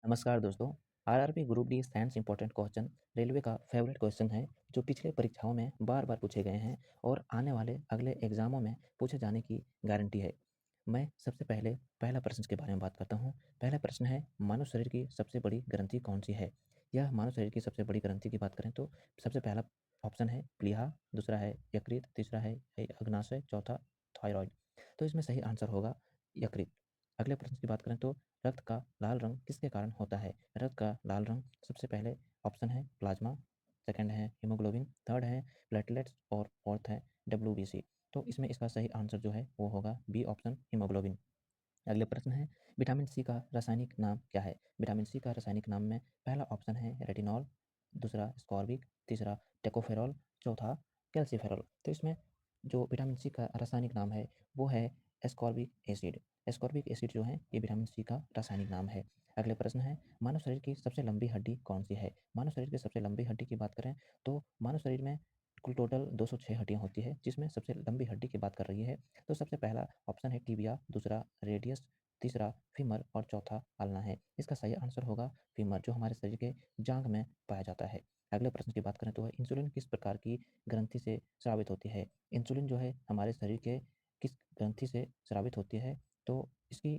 नमस्कार दोस्तों। RRB group D science important question railway का फेवरेट क्वेश्चन है जो पिछले परीक्षाओं में बार बार पूछे गए हैं और आने वाले अगले एग्जामों में पूछे जाने की गारंटी है। मैं सबसे पहले पहला प्रश्न के बारे में बात करता हूँ। पहला प्रश्न है, मानव शरीर की सबसे बड़ी ग्रंथि कौन सी है? यह मानव शरीर की सबसे बड़ी ग्रंथि की बात करें तो सबसे पहला ऑप्शन है प्लीहा, दूसरा है यकृत, तीसरा है अग्नाशय, चौथा थायराइड। तो इसमें सही आंसर होगा यकृत। अगले प्रश्न की बात करें तो रक्त का लाल रंग किसके कारण होता है? रक्त का लाल रंग सबसे पहले ऑप्शन है प्लाज्मा, सेकंड है हीमोग्लोबिन, थर्ड है प्लेटलेट्स और फोर्थ है डब्ल्यूबीसी। तो इसमें इसका सही आंसर जो है वो होगा बी ऑप्शन हीमोग्लोबिन। अगले प्रश्न है, विटामिन सी का रासायनिक नाम क्या है? विटामिन सी का रासायनिक नाम में पहला ऑप्शन है रेटिनॉल, दूसरा स्कॉर्बिक, तीसरा टेकोफेरॉल, चौथा कैल्सीफेरॉल। तो इसमें जो विटामिन सी का रासायनिक नाम है वो है एस्कॉर्बिक एसिड। एस्कॉर्बिक एसिड जो है ये विटामिन सी का रासायनिक नाम है। अगले प्रश्न है, मानव शरीर की सबसे लंबी हड्डी कौन सी है? मानव शरीर की सबसे लंबी हड्डी की बात करें तो मानव शरीर में कुल टोटल 206 हड्डियां होती है, जिसमें सबसे लंबी हड्डी की बात कर रही है तो सबसे पहला ऑप्शन है टिबिया, दूसरा रेडियस, तीसरा फीमर और चौथा अल्ना है। इसका सही आंसर होगा फीमर, जो हमारे शरीर के जांघ में पाया जाता है। अगले प्रश्न की बात करें तो इंसुलिन किस प्रकार की ग्रंथि से स्रावित होती है? इंसुलिन जो है हमारे शरीर के किस ग्रंथि से स्रावित होती है? तो इसकी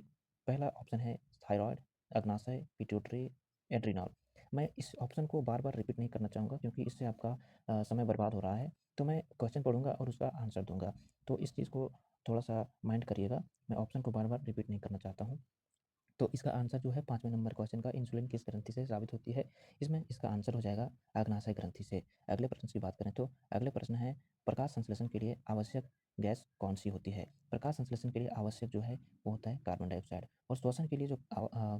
पहला ऑप्शन है थायराइड, अग्नाशय, पिट्यूटरी, एड्रिनल। मैं इस ऑप्शन को बार बार रिपीट नहीं करना चाहूँगा क्योंकि इससे आपका समय बर्बाद हो रहा है। तो मैं क्वेश्चन पढ़ूंगा और उसका आंसर दूंगा। तो इस चीज़ को थोड़ा सा माइंड करिएगा। मैं ऑप्शन को बार बार रिपीट नहीं करना चाहता हूँ। तो इसका आंसर जो है 5वें नंबर क्वेश्चन का, इंसुलिन किस ग्रंथि से स्रावित होती है, इसमें इसका आंसर हो जाएगा अग्नाशय ग्रंथि से। अगले प्रश्न की बात करें तो अगले प्रश्न है, प्रकाश संश्लेषण के लिए आवश्यक गैस कौन सी होती है? प्रकाश संश्लेषण के लिए आवश्यक जो है वो होता है कार्बन डाइऑक्साइड, और श्वसन के लिए जो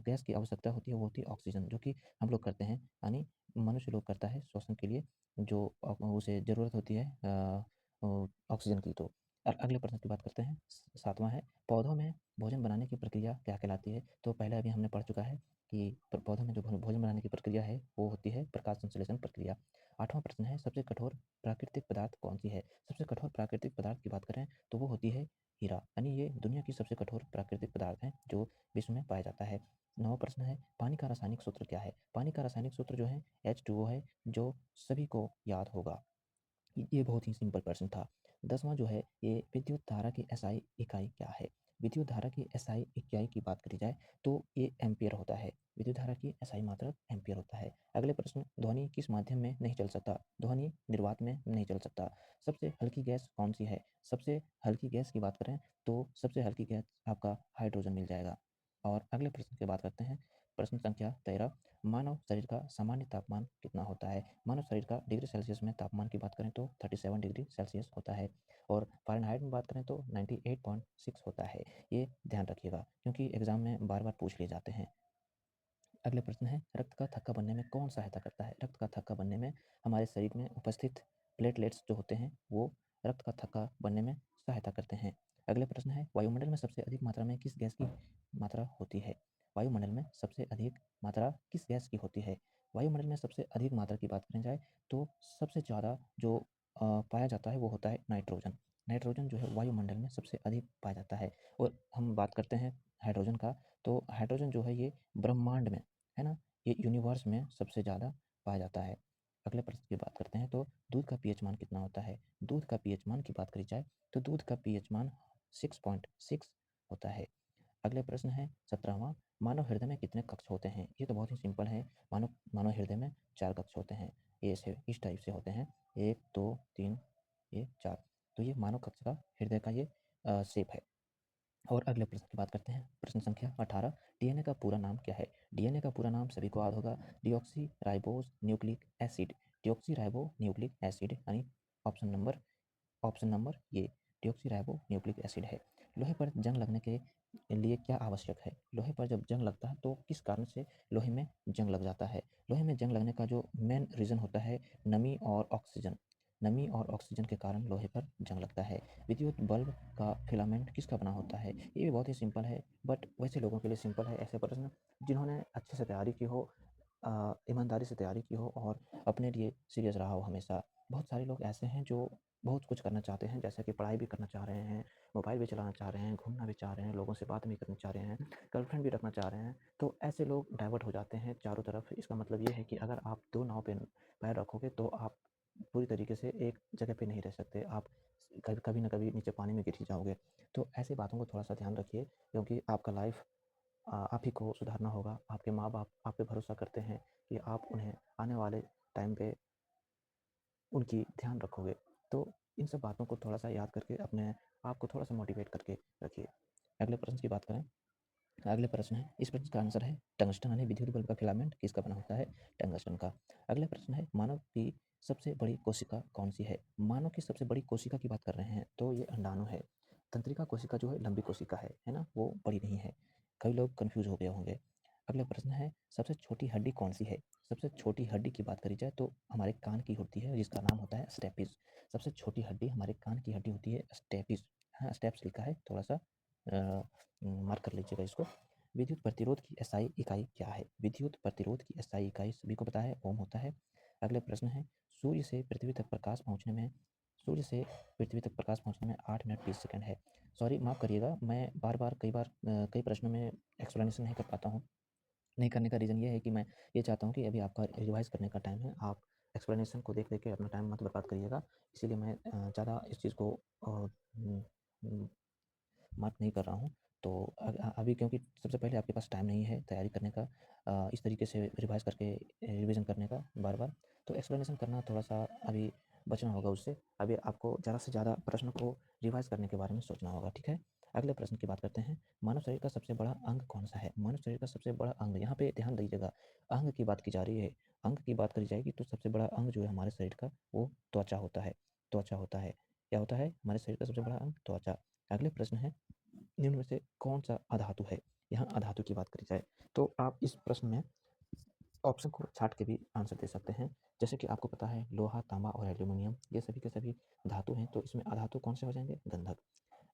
गैस की आवश्यकता होती है वो होती है ऑक्सीजन, जो कि हम लोग करते हैं, यानी मनुष्य लोग करता है श्वसन के लिए, जो उसे ज़रूरत होती है ऑक्सीजन की। तो अगले प्रश्न की बात करते हैं। 7वां है, पौधों में भोजन बनाने की प्रक्रिया क्या कहलाती है? तो पहले अभी हमने पढ़ चुका है कि पौधों में जो भोजन बनाने की प्रक्रिया है वो होती है प्रकाश संश्लेषण प्रक्रिया। 8वां प्रश्न है, सबसे कठोर प्राकृतिक पदार्थ कौन सी है? सबसे कठोर प्राकृतिक पदार्थ की बात करें तो वो होती है हीरा, यानी ये दुनिया की सबसे कठोर प्राकृतिक पदार्थ है जो विश्व में पाया जाता है। 9वां प्रश्न है, पानी का रासायनिक सूत्र क्या है? पानी का रासायनिक सूत्र जो है H2O है, जो सभी को याद होगा। ये बहुत ही सिंपल प्रश्न था। 10वां जो है, ये विद्युत धारा की एसआई इकाई क्या है? विद्युत धारा की एसआई इकाई की बात करी जाए तो ये एम्पीयर होता है। विद्युत धारा की एसआई मात्रक एम्पीयर होता है। अगले प्रश्न, ध्वनि किस माध्यम में नहीं चल सकता? ध्वनि निर्वात में नहीं चल सकता। सबसे हल्की गैस कौन सी है? सबसे हल्की गैस की बात करें तो सबसे हल्की गैस आपका हाइड्रोजन मिल जाएगा। और अगले प्रश्न की बात करते हैं। प्रश्न संख्या 13, मानव शरीर का सामान्य तापमान कितना होता है? मानव शरीर का डिग्री सेल्सियस में तापमान की बात करें तो 37 डिग्री सेल्सियस होता है, और फ़ारेनहाइट में बात करें तो 98.6 होता है। ये ध्यान रखिएगा क्योंकि एग्जाम में बार बार पूछ लिए जाते हैं। अगले प्रश्न है, रक्त का थक्का बनने में कौन सहायता करता है? रक्त का थक्का बनने में हमारे शरीर में उपस्थित प्लेटलेट्स जो होते हैं वो रक्त का थक्का बनने में सहायता करते हैं। अगले प्रश्न है, वायुमंडल में सबसे अधिक मात्रा में किस गैस की मात्रा होती है? वायुमंडल में सबसे अधिक मात्रा किस गैस की होती है? वायुमंडल में सबसे अधिक मात्रा की बात करें जाए तो सबसे ज़्यादा जो पाया जाता है वो होता है नाइट्रोजन। नाइट्रोजन जो है वायुमंडल में सबसे अधिक पाया जाता है। और हम बात करते हैं हाइड्रोजन का, तो हाइड्रोजन जो है ये ब्रह्मांड में, है ना, ये यूनिवर्स में सबसे ज़्यादा पाया जाता है। अगले प्रश्न की बात करते हैं तो दूध का पीएच मान कितना होता है? दूध का पीएच मान की बात करी जाए तो दूध का पीएच मान 6.6 होता है। अगले प्रश्न है 17वां, मानव हृदय में कितने कक्ष होते हैं? ये तो बहुत ही सिंपल है। मानव मानव हृदय में 4 कक्ष होते हैं। ये ऐसे इस टाइप से होते हैं, 1, 2, 3, ये 4। तो ये मानव कक्ष का हृदय का ये शेप है। और अगले प्रश्न की बात करते हैं। प्रश्न संख्या 18, डीएनए का पूरा नाम क्या है? डीएनए का पूरा नाम सभी को याद होगा, deoxy ribose nucleic acid. Deoxy ribo nucleic acid, यानी ऑप्शन नंबर ये डिऑक्सी राइबो न्यूक्लिक एसिड है। लोहे पर जंग लगने के लिए क्या आवश्यक है? लोहे पर जब जंग लगता है तो किस कारण से लोहे में जंग लग जाता है? लोहे में जंग लगने का जो मेन रीज़न होता है नमी और ऑक्सीजन। नमी और ऑक्सीजन के कारण लोहे पर जंग लगता है। विद्युत बल्ब का फिलामेंट किसका बना होता है? ये भी बहुत ही सिंपल है, बट वैसे लोगों के लिए सिंपल है, ऐसे प्रश्न जिन्होंने अच्छे से तैयारी की हो, ईमानदारी से तैयारी की हो और अपने लिए सीरियस रहा हो हमेशा। बहुत सारे लोग ऐसे हैं जो बहुत कुछ करना चाहते हैं, जैसे कि पढ़ाई भी करना चाह रहे हैं, मोबाइल भी चलाना चाह रहे हैं, घूमना भी चाह रहे हैं, लोगों से बात भी करना चाह रहे हैं, गर्लफ्रेंड भी रखना चाह रहे हैं। तो ऐसे लोग डाइवर्ट हो जाते हैं चारों तरफ। इसका मतलब ये है कि अगर आप 2 नाव पे पैर रखोगे तो आप पूरी तरीके से एक जगह पे नहीं रह सकते। आप कभी न कभी नीचे पानी में गिर ही जाओगे। तो ऐसी बातों को थोड़ा-सा ध्यान रखिए, क्योंकि आपका लाइफ़ आप ही को सुधारना होगा। आपके माँ-बाप आप पे भरोसा करते हैं कि आप उन्हें आने वाले टाइम पे उनकी ध्यान रखोगे। तो इन सब बातों को थोड़ा-सा याद करके अपने आप को थोड़ा-सा मोटिवेट करके रखिए। अगले प्रश्न की बात करें। अगले प्रश्न है, इस प्रश्न का आंसर है टंगस्टन, यानी विद्युत बल्ब का फिलामेंट किसका बना होता है? टंगस्टन का। अगला प्रश्न है, मानव की सबसे बड़ी कोशिका कौन-सी है? मानव की सबसे बड़ी कोशिका की बात कर रहे हैं तो ये अंडाणु है। तंत्रिका कोशिका जो है लंबी कोशिका है ना? वो बड़ी नहीं है। कई लोग कन्फ्यूज़ हो गए होंगे। अगला प्रश्न है, सबसे छोटी हड्डी कौन-सी है? सबसे छोटी हड्डी की बात करी जाए तो हमारे कान की होती है, जिसका नाम होता है स्टेपिस। सबसे छोटी हड्डी हमारे कान की हड्डी होती है स्टेपिस। हाँ, स्टेप्स लिखा है, थोड़ा-सा मार्क कर लीजिएगा इसको। विद्युत प्रतिरोध की एसआई इकाई क्या है? विद्युत प्रतिरोध की एसआई इकाई सभी को पता है, ओम होता है। अगला प्रश्न है, सूर्य से पृथ्वी तक प्रकाश पहुँचने में सूर्य से पृथ्वी तक प्रकाश पहुँचने में 8 मिनट 20 सेकंड है। सॉरी, माफ़ करिएगा, मैं बार-बार कई बार कई प्रश्नों में एक्सप्लेनेशन नहीं कर पाता हूँ। नहीं करने का रीज़न ये है कि मैं ये चाहता हूँ कि अभी आपका रिवाइज़ करने का टाइम है। आप एक्सप्लेनेशन को देख-देख के अपना टाइम मत बर्बाद करिएगा। इसीलिए मैं ज़्यादा इस चीज़ को उम, उम मार्क नहीं कर रहा हूँ। तो अभी क्योंकि सबसे पहले आपके पास टाइम नहीं है तैयारी करने का, इस तरीके से रिवाइज़ करके रिवीज़न करने का बार-बार। तो एक्सप्लेनेशन करना थोड़ा-सा अभी बचना होगा उससे। अभी आपको ज़्यादा से ज़्यादा प्रश्न को रिवाइज़ करने के बारे में सोचना होगा, ठीक है? अगले प्रश्न की बात करते हैं। मानव शरीर का सबसे बड़ा अंग कौन-सा है? मानव शरीर का सबसे बड़ा अंग, यहाँ पे ध्यान दीजिएगा, अंग की बात की जा रही है। अंग की बात करी जाएगी तो सबसे बड़ा अंग जो है हमारे शरीर का, वो त्वचा होता है। त्वचा होता है। क्या होता है? हमारे शरीर का सबसे बड़ा अंग त्वचा। अगले प्रश्न है, निम्न में से कौन-सा अधातु है? यहाँ अधातु की बात करी जाए, तो आप इस प्रश्न में ऑप्शन को छाँट के भी आंसर दे सकते हैं। जैसे कि आपको पता है लोहा, तांबा और एल्यूमीनियम ये सभी के सभी धातु हैं, तो इसमें अधातु कौन से हो जाएँगे? गंधक।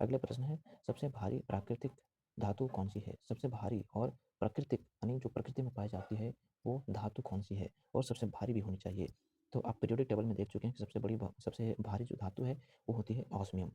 अगला प्रश्न है, सबसे भारी प्राकृतिक धातु कौन-सी है? सबसे भारी और प्राकृतिक, यानी जो प्रकृति में पाई जाती है, वो धातु कौन-सी है? और सबसे भारी भी होनी चाहिए। तो आप पीरियोडिक टेबल में देख चुके हैं कि सबसे भारी जो धातु है, वो होती है ऑस्मियम।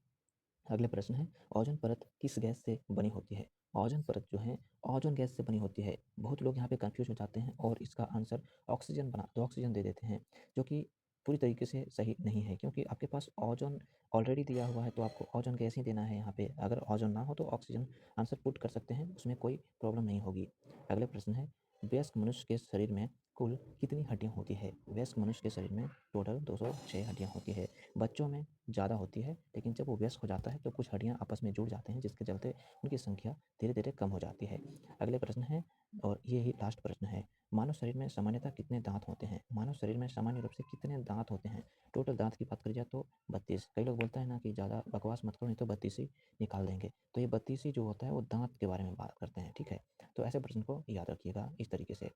अगले प्रश्न है, ओजोन परत किस गैस से बनी होती है? ओजोन परत जो है ओजोन गैस से बनी होती है। बहुत लोग यहाँ पे कन्फ्यूज़ हो जाते हैं और इसका आंसर ऑक्सीजन दे देते हैं, जो कि पूरी तरीके से सही नहीं है, क्योंकि आपके पास ओजोन ऑलरेडी दिया हुआ है तो आपको ओजोन गैस ही देना है यहाँ पे। अगर ओजोन ना हो तो ऑक्सीजन आंसर पुट कर सकते हैं, उसमें कोई प्रॉब्लम नहीं होगी। अगला प्रश्न है, वयस्क मनुष्य के शरीर में कुल कितनी हड्डियाँ होती है? वयस्क मनुष्य के शरीर में टोटल 206 हड्डियाँ होती है। बच्चों में ज़्यादा होती है, लेकिन जब वो वयस्क हो जाता है तो कुछ हड्डियाँ आपस में जुड़ जाते हैं, जिसके चलते उनकी संख्या धीरे-धीरे कम हो जाती है। अगले प्रश्न है, और ये ही लास्ट प्रश्न है, मानव शरीर में सामान्यतः कितने दाँत होते हैं? मानव शरीर में सामान्य रूप से कितने दाँत होते हैं? टोटल दाँत की बात करी जाए तो 32। कई लोग बोलते हैं ना कि ज़्यादा बकवास मत करो, नहीं तो 32 ही निकाल देंगे। तो ये 32 ही जो होता है वो दाँत के बारे में बात करते हैं, ठीक है? तो ऐसे प्रश्न को याद रखिएगा इस तरीके से।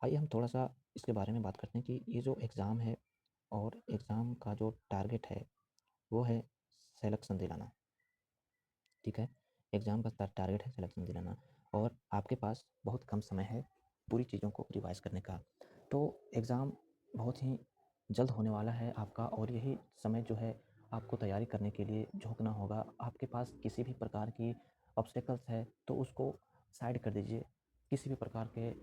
आइए हम थोड़ा-सा इसके बारे में बात करते हैं कि ये जो एग्ज़ाम है और एग्ज़ाम का जो टारगेट है वो है सिलेक्शन दिलाना, ठीक है? एग्ज़ाम का टारगेट है सिलेक्शन दिलाना, और आपके पास बहुत कम समय है पूरी चीज़ों को रिवाइज़ करने का। तो एग्ज़ाम बहुत ही जल्द होने वाला है आपका, और यही समय जो है आपको तैयारी करने के लिए झोंकना होगा। आपके पास किसी भी प्रकार की ऑब्स्टेकल्स है तो उसको साइड कर दीजिए। किसी भी प्रकार के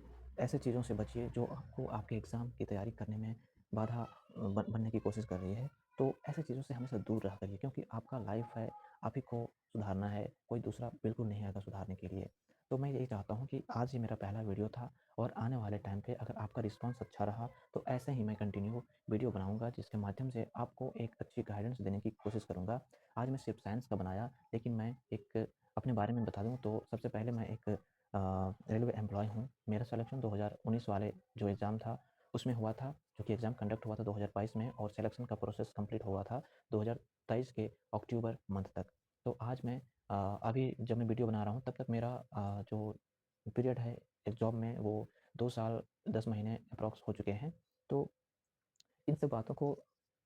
ऐसे चीज़ों से बचिए जो आपको आपके एग्ज़ाम की तैयारी करने में बाधा बनने की कोशिश कर रही है। तो ऐसी चीज़ों से हमेशा दूर रहा करिए, क्योंकि आपका लाइफ़ है, आप ही को सुधारना है, कोई दूसरा बिल्कुल नहीं आएगा सुधारने के लिए। तो मैं यही चाहता हूँ कि आज ये मेरा पहला वीडियो था, और आने वाले टाइम पे अगर आपका रिस्पॉन्स अच्छा रहा तो ऐसे ही मैं कंटिन्यू वीडियो बनाऊँगा, जिसके माध्यम से आपको एक अच्छी गाइडेंस देने की कोशिश करूँगा। आज मैं सिर्फ साइंस का बनाया, लेकिन मैं एक अपने बारे में बता दूँ तो सबसे पहले मैं एक रेलवे एम्प्लॉयी हूँ। मेरा सिलेक्शन 2019 वाले जो एग्ज़ाम था उसमें हुआ था, जो कि एग्ज़ाम कंडक्ट हुआ था 2022 में, और सिलेक्शन का प्रोसेस कंप्लीट हुआ था 2023 के अक्टूबर मंथ तक। तो आज मैं अभी जब मैं वीडियो बना रहा हूँ तब तक मेरा जो पीरियड है एक जॉब में, वो 2 साल 10 महीने अप्रॉक्स हो चुके हैं। तो इन सब बातों को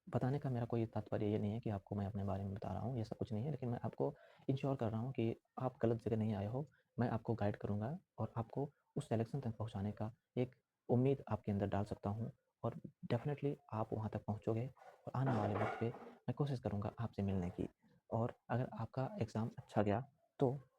बताने का मेरा कोई तात्पर्य ये नहीं है कि आपको मैं अपने बारे में बता रहा हूँ, ऐसा कुछ नहीं है। लेकिन मैं आपको इंश्योर कर रहा हूँ कि आप गलत जगह नहीं आए हो। मैं आपको गाइड करूँगा और आपको उस सिलेक्शन तक पहुँचाने का एक उम्मीद आपके अंदर डाल सकता हूँ। और डेफ़िनेटली आप वहाँ तक पहुँचोगे और आने वाले वक़्त पे मैं कोशिश करूँगा आपसे मिलने की। और अगर आपका एग्ज़ाम अच्छा गया, तो